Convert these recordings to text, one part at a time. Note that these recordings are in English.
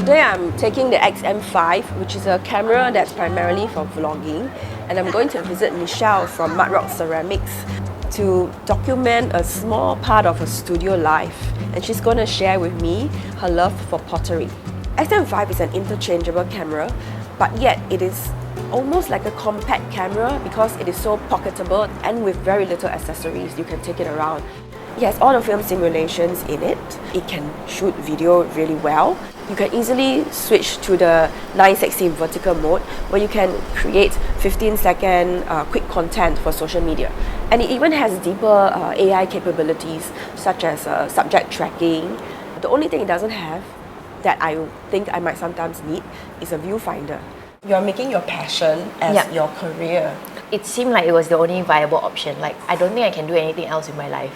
Today I'm taking the X-M5, which is a camera that's primarily for vlogging, and I'm going to visit Michelle from Mud Rock Ceramics to document a small part of her studio life, and she's going to share with me her love for pottery. X-M5 is an interchangeable camera, but yet it is almost like a compact camera because it is so pocketable, and with very little accessories you can take it around. It has all the film simulations in it. It can shoot video really well. You can easily switch to the 960 vertical mode where you can create 15-second quick content for social media. And it even has deeper AI capabilities such as subject tracking. The only thing it doesn't have that I think I might sometimes need is a viewfinder. You're making your passion as your career. It seemed like it was the only viable option. Like, I don't think I can do anything else in my life.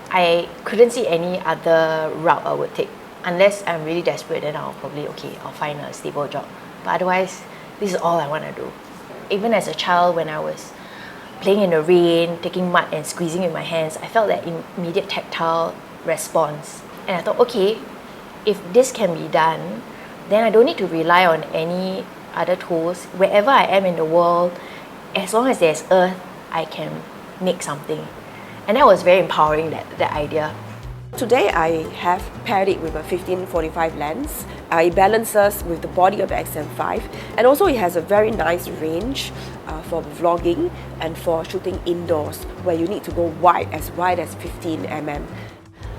I couldn't see any other route I would take. Unless I'm really desperate, then I'll find a stable job. But otherwise, this is all I want to do. Even as a child, when I was playing in the rain, taking mud and squeezing with my hands, I felt that immediate tactile response. And I thought, okay, if this can be done, then I don't need to rely on any other tools. Wherever I am in the world, as long as there's earth, I can make something. And that was very empowering, that idea. Today I have paired it with a 15-45 lens. It balances with the body of the X-M5, and also it has a very nice range for vlogging and for shooting indoors where you need to go wide as 15 mm.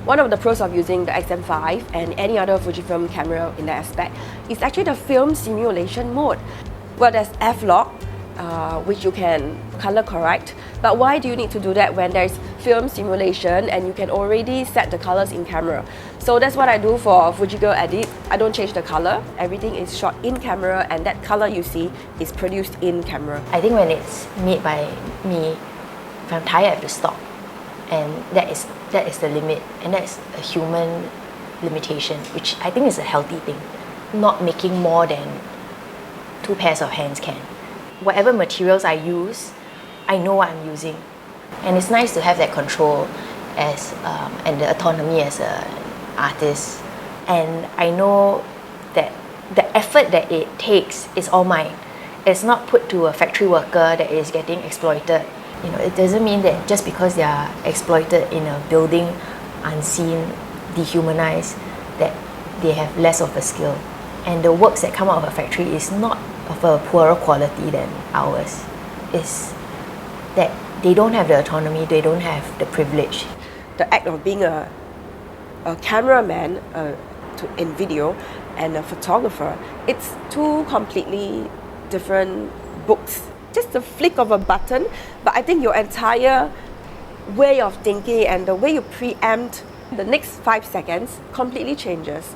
One of the pros of using the X-M5 and any other Fujifilm camera in that aspect is actually the film simulation mode. Well, there's F-Log, which you can color correct, but why do you need to do that when there's film simulation and you can already set the colors in camera? So that's what I do for Fujigirl Edit. I don't change the color, everything is shot in camera, and that color you see is produced in camera. I think when it's made by me, if I'm tired I have to stop, and that is the limit, and that's a human limitation, which I think is a healthy thing. Not making more than 2 pairs of hands can. Whatever materials I use, I know what I'm using. And it's nice to have that control and the autonomy as an artist. And I know that the effort that it takes is all mine. It's not put to a factory worker that is getting exploited. You know, it doesn't mean that just because they are exploited in a building, unseen, dehumanized, that they have less of a skill. And the works that come out of a factory is not of a poorer quality than ours. It's that they don't have the autonomy, they don't have the privilege. The act of being a cameraman in video and a photographer, it's two completely different books. Just a flick of a button, but I think your entire way of thinking and the way you preempt the next 5 seconds completely changes.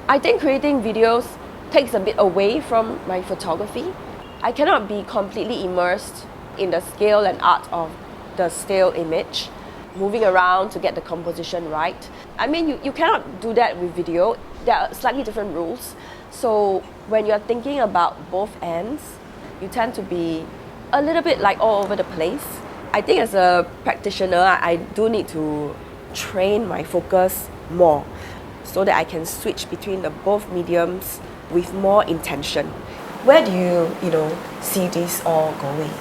I think creating videos takes a bit away from my photography. I cannot be completely immersed in the scale and art of the still image, moving around to get the composition right. I mean, you cannot do that with video. There are slightly different rules. So when you're thinking about both ends, you tend to be a little bit like all over the place. I think as a practitioner, I do need to train my focus more so that I can switch between the both mediums with more intention. Where do you see this all going?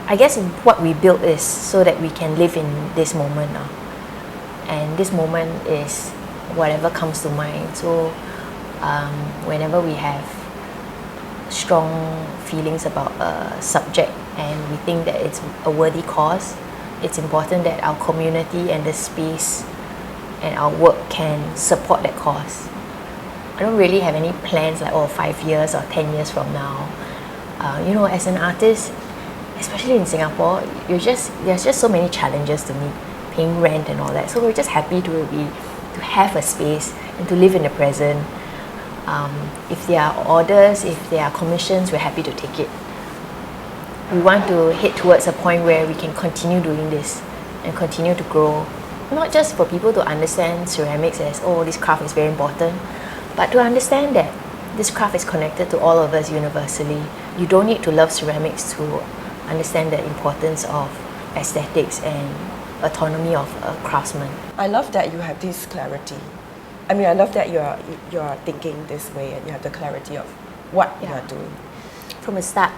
I guess what we built is so that we can live in this moment now. And this moment is whatever comes to mind. So whenever we have strong feelings about a subject and we think that it's a worthy cause, it's important that our community and the space and our work can support that cause. I don't really have any plans like 5 years or 10 years from now. As an artist, especially in Singapore, there's just so many challenges to meet, paying rent and all that. So we're just happy to have a space and to live in the present. If there are orders, if there are commissions, we're happy to take it. We want to head towards a point where we can continue doing this and continue to grow. Not just for people to understand ceramics as, this craft is very important, but to understand that this craft is connected to all of us universally. You don't need to love ceramics to understand the importance of aesthetics and autonomy of a craftsman. I love that you have this clarity. I mean, I love that you're thinking this way and you have the clarity of what you're doing. From the start,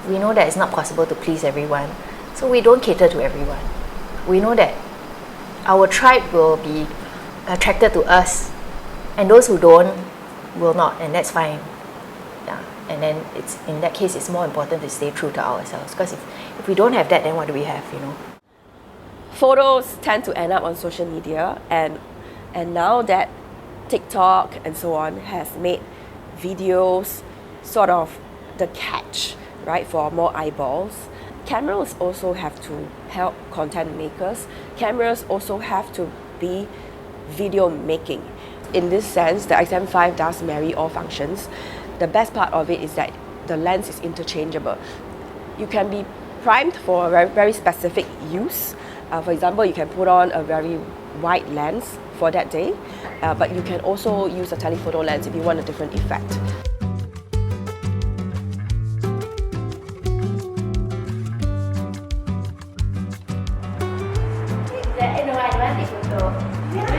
we know that it's not possible to please everyone, so we don't cater to everyone. We know that our tribe will be attracted to us, and those who don't will not, and that's fine. And then in that case, it's more important to stay true to ourselves, because if we don't have that, then what do we have, Photos tend to end up on social media, and now that TikTok and so on has made videos sort of the catch, right, for more eyeballs. Cameras also have to help content makers. Cameras also have to be video making. In this sense, the X-M5 does marry all functions. The best part of it is that the lens is interchangeable. You can be primed for a very, very specific use. For example, you can put on a very wide lens for that day, but you can also use a telephoto lens if you want a different effect. No, I don't want the photo.